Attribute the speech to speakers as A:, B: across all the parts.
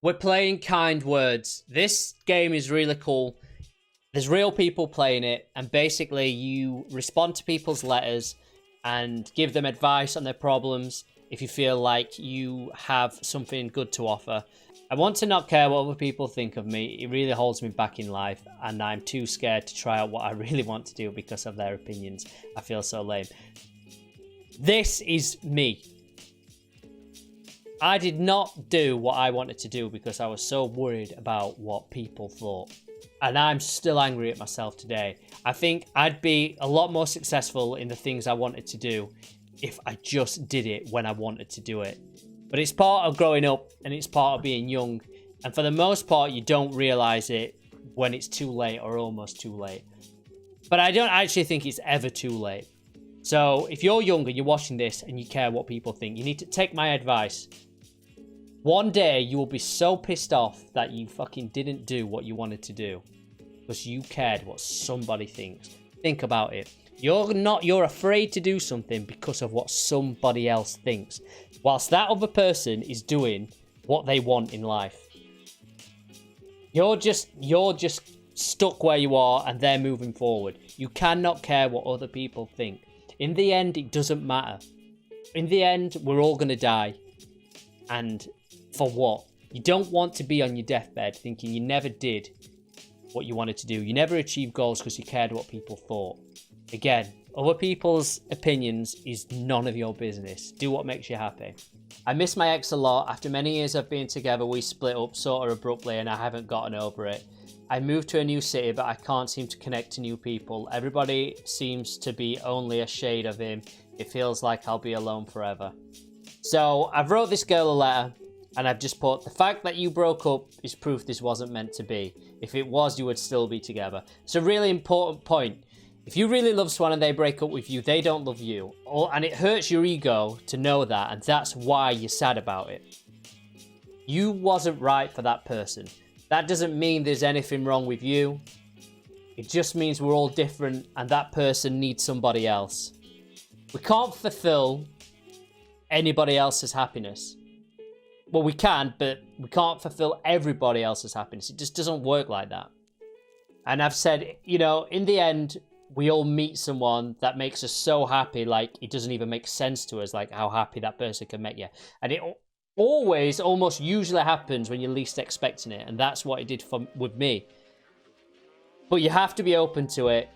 A: We're playing Kind Words. This game is really cool. There's real people playing it, and basically you respond to people's letters and give them advice on their problems if you feel like you have something good to offer. I want to not care what other people think of me. It really holds me back in life, and I'm too scared to try out what I really want to do because of their opinions. I feel so lame. This is me. I did not do what I wanted to do because I was so worried about what people thought. And I'm still angry at myself today. I think I'd be a lot more successful in the things I wanted to do if I just did it when I wanted to do it. But it's part of growing up and it's part of being young. And for the most part, you don't realize it when it's too late or almost too late. But I don't actually think it's ever too late. So if you're young and you're watching this and you care what people think, you need to take my advice. One day you will be so pissed off that you fucking didn't do what you wanted to do because you cared what somebody thinks. Think about it. You're afraid to do something because of what somebody else thinks, whilst that other person is doing what they want in life. You're just stuck where you are and they're moving forward. You cannot care what other people think. In the end, it doesn't matter. In the end, we're all going to die. And for what? You don't want to be on your deathbed thinking you never did what you wanted to do. You never achieved goals because you cared what people thought. Again, other people's opinions is none of your business. Do what makes you happy. I miss my ex a lot. After many years of being together, we split up sort of abruptly and I haven't gotten over it. I moved to a new city, but I can't seem to connect to new people. Everybody seems to be only a shade of him. It feels like I'll be alone forever. So I've wrote this girl a letter and I've just put, the fact that you broke up is proof this wasn't meant to be. If it was, you would still be together. It's a really important point. If you really love someone and they break up with you, they don't love you. And it hurts your ego to know that, and that's why you're sad about it. You wasn't right for that person. That doesn't mean there's anything wrong with you. It just means we're all different and that person needs somebody else. We can't fulfill anybody else's happiness. Well, we can, but we can't fulfill everybody else's happiness. It just doesn't work like that. And I've said, you know, in the end, we all meet someone that makes us so happy, like it doesn't even make sense to us, like how happy that person can make you. And it always, almost usually happens when you're least expecting it. And that's what it did with me. But you have to be open to it.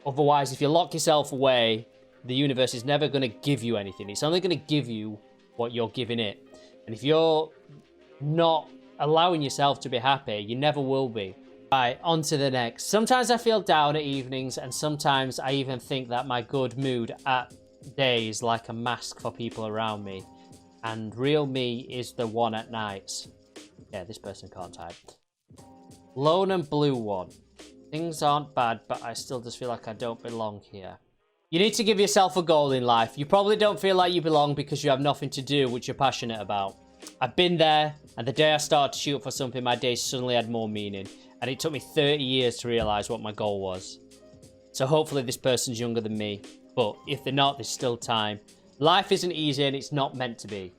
A: Otherwise, if you lock yourself away, the universe is never going to give you anything. It's only going to give you what you're giving it. And if you're not allowing yourself to be happy, you never will be. Right, on to the next. Sometimes I feel down at evenings, and sometimes I even think that my good mood at days like a mask for people around me. And real me is the one at nights. Yeah, this person can't type. Lone and blue one. Things aren't bad, but I still just feel like I don't belong here. You need to give yourself a goal in life. You probably don't feel like you belong because you have nothing to do which you're passionate about. I've been there, and the day I started to shoot for something, my days suddenly had more meaning. And it took me 30 years to realise what my goal was. So hopefully this person's younger than me. But if they're not, there's still time. Life isn't easy and it's not meant to be.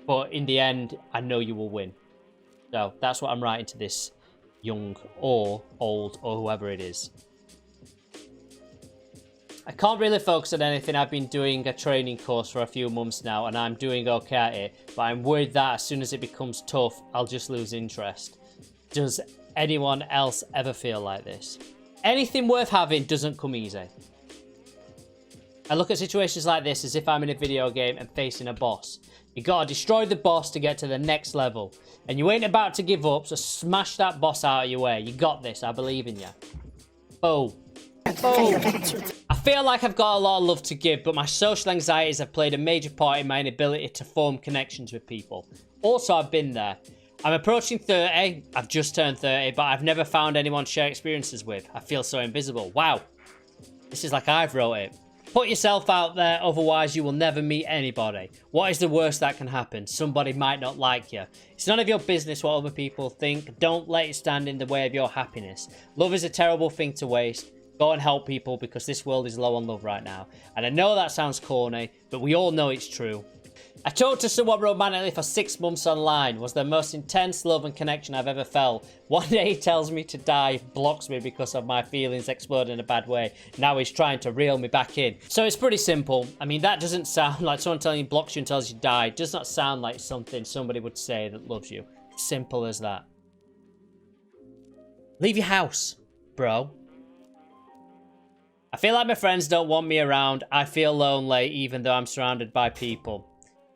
A: But in the end, I know you will win. So that's what I'm writing to this young or old or whoever it is. I can't really focus on anything. I've been doing a training course for a few months now and I'm doing okay at it. But I'm worried that as soon as it becomes tough, I'll just lose interest. Does anyone else ever feel like this? Anything worth having doesn't come easy. I look at situations like this as if I'm in a video game and facing a boss. You gotta destroy the boss to get to the next level. And you ain't about to give up, so smash that boss out of your way. You got this, I believe in you. Boom. Boom. I feel like I've got a lot of love to give, but my social anxieties have played a major part in my inability to form connections with people. Also, I've been there. I'm approaching 30. I've just turned 30, but I've never found anyone to share experiences with. I feel so invisible. Wow. This is like I've wrote it. Put yourself out there, otherwise you will never meet anybody. What is the worst that can happen? Somebody might not like you. It's none of your business what other people think. Don't let it stand in the way of your happiness. Love is a terrible thing to waste. Go and help people because this world is low on love right now. And I know that sounds corny, but we all know it's true. I talked to someone romantically for 6 months online. Was the most intense love and connection I've ever felt. One day he tells me to die, blocks me because of my feelings exploding in a bad way. Now he's trying to reel me back in. So it's pretty simple. I mean, that doesn't sound like someone telling you blocks you and tells you die. It does not sound like something somebody would say that loves you. Simple as that. Leave your house, bro. I feel like my friends don't want me around. I feel lonely even though I'm surrounded by people.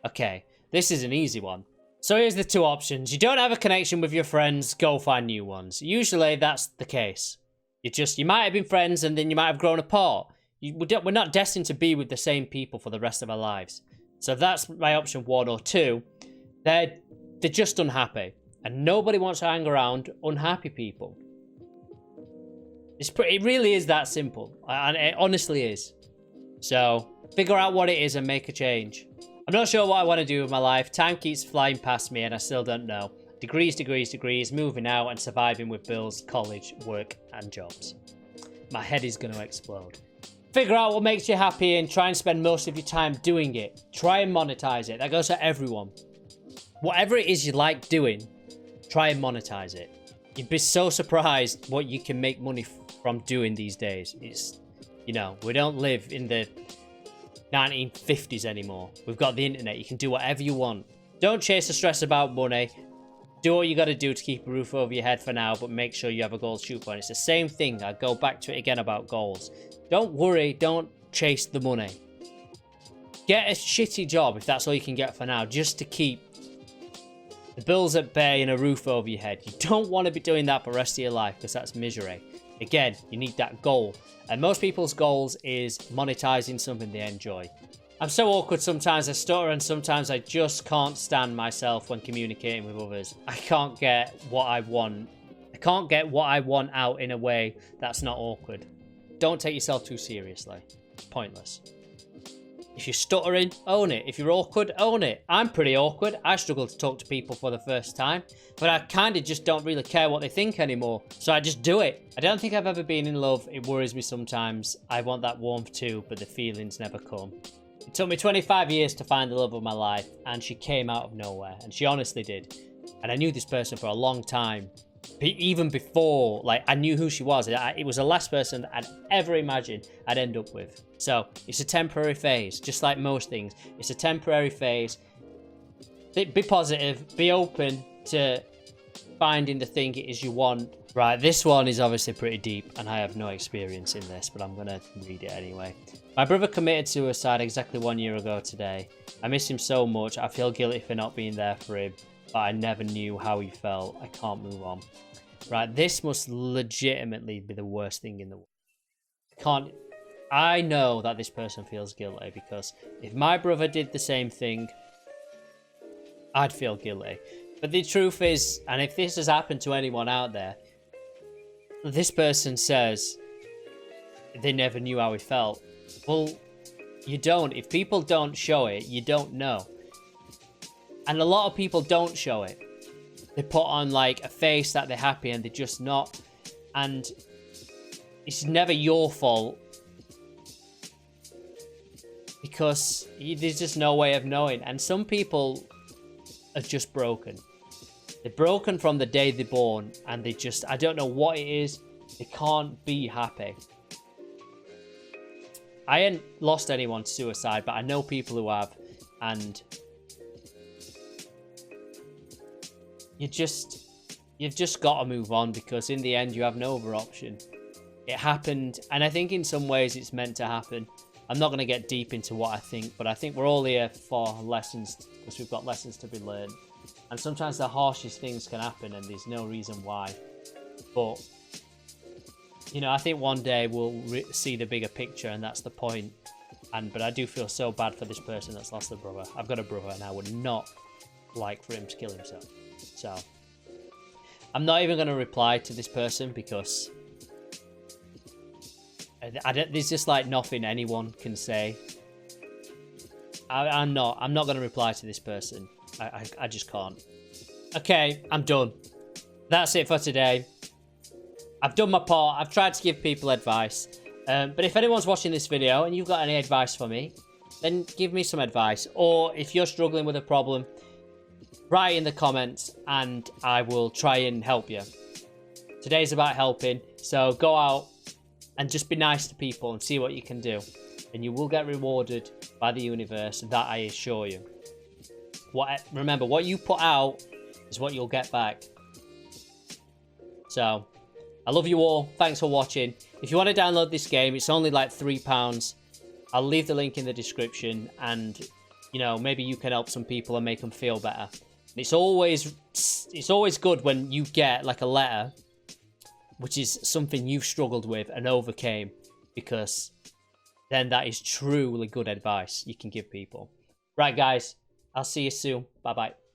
A: Okay, this is an easy one. So here's the 2 options. You don't have a connection with your friends, go find new ones. Usually that's the case. You might have been friends and then you might have grown apart. We're not destined to be with the same people for the rest of our lives. So that's my option 1 or 2. They're just unhappy. And nobody wants to hang around unhappy people. It really is that simple. And it honestly is. So figure out what it is and make a change. I'm not sure what I want to do with my life. Time keeps flying past me and I still don't know. Degrees, moving out and surviving with bills, college, work and jobs. My head is going to explode. Figure out what makes you happy and try and spend most of your time doing it. Try and monetize it. That goes for everyone. Whatever it is you like doing, try and monetize it. You'd be so surprised what you can make money from doing these days. It's, you know, we don't live in the 1950s anymore. We've got the internet. You can do whatever you want. Don't chase the stress about money. Do what you got to do to keep a roof over your head for now, but make sure you have a goal to shoot for. And it's the same thing. I go back to it again about goals. Don't worry. Don't chase the money. Get a shitty job if that's all you can get for now, just to keep the bills at bay and a roof over your head. You don't want to be doing that for the rest of your life because that's misery. Again, you need that goal. And most people's goals is monetizing something they enjoy. I'm so awkward sometimes. I stutter and sometimes I just can't stand myself when communicating with others. I can't get what I want. I can't get what I want out in a way that's not awkward. Don't take yourself too seriously. It's pointless. If you're stuttering, own it. If you're awkward, own it. I'm pretty awkward. I struggle to talk to people for the first time. But I kind of just don't really care what they think anymore. So I just do it. I don't think I've ever been in love. It worries me sometimes. I want that warmth too, but the feelings never come. It took me 25 years to find the love of my life. And she came out of nowhere. And she honestly did. And I knew this person for a long time. Even before, like, I knew who she was. It was the last person I'd ever imagined I'd end up with. So it's a temporary phase, just like most things. It's a temporary phase. Be positive, be open to finding the thing it is you want. Right, this one is obviously pretty deep and I have no experience in this, but I'm gonna read it anyway. My brother committed suicide exactly 1 year ago today. I miss him so much. I feel guilty for not being there for him, but I never knew how he felt. I can't move on. Right, this must legitimately be the worst thing in the world. I know that this person feels guilty because if my brother did the same thing, I'd feel guilty. But the truth is, and if this has happened to anyone out there, this person says they never knew how he felt. Well, you don't. If people don't show it, you don't know. And a lot of people don't show it. They put on like a face that they're happy and they're just not. And it's never your fault. Because there's just no way of knowing. And some people are just broken. They're broken from the day they're born. And they just, I don't know what it is. They can't be happy. I ain't lost anyone to suicide, but I know people who have. And you've just got to move on, because in the end you have no other option. It happened, and I think in some ways it's meant to happen. I'm not going to get deep into what I think, but I think we're all here for lessons, because we've got lessons to be learned. And sometimes the harshest things can happen and there's no reason why. But, you know, I think one day we'll see the bigger picture, and that's the point. But I do feel so bad for this person that's lost a brother. I've got a brother and I would not like for him to kill himself. So I'm not even going to reply to this person, because there's just like nothing anyone can say. I'm not going to reply to this person. I just can't. Okay, I'm done. That's it for today. I've done my part. I've tried to give people advice. But if anyone's watching this video and you've got any advice for me, then give me some advice. Or if you're struggling with a problem, write in the comments and I will try and help you. Today's about helping, so go out and just be nice to people and see what you can do. And you will get rewarded by the universe, that I assure you. Remember, what you put out is what you'll get back. So, I love you all. Thanks for watching. If you want to download this game, it's only like £3. I'll leave the link in the description, and you know, maybe you can help some people and make them feel better. And it's always good when you get like a letter, which is something you've struggled with and overcame, because then that is truly good advice you can give people. Right, guys, I'll see you soon. Bye bye.